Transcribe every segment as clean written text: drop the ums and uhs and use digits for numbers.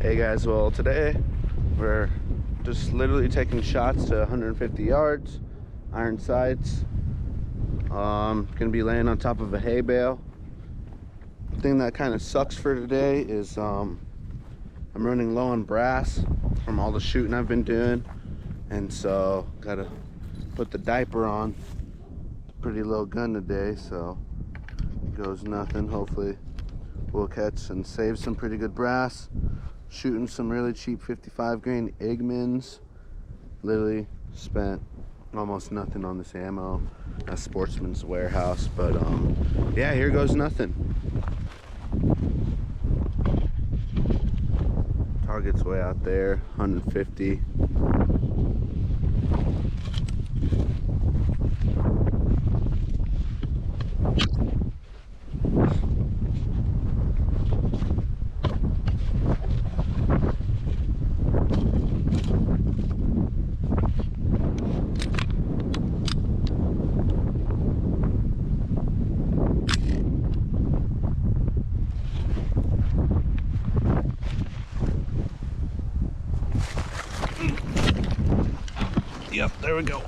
Hey guys, well today we're just literally taking shots to 150 yards, iron sights. Gonna be laying on top of a hay bale. The thing that kind of sucks for today is I'm running low on brass from all the shooting I've been doing, and so gotta put the diaper on. Pretty low gun today, so goes nothing. Hopefully we'll catch and save some pretty good brass. Shooting some really cheap 55 grain Eggmans. Literally spent almost nothing on this ammo at Sportsman's Warehouse, but yeah, here goes nothing. Target's way out there, 150. Yep, there we go.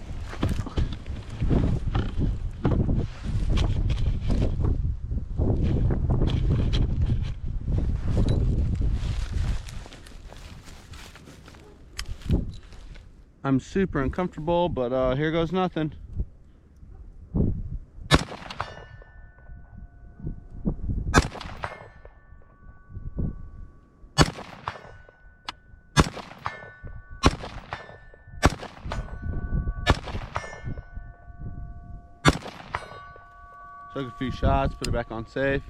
I'm super uncomfortable, but here goes nothing. Took a few shots, put it back on safe.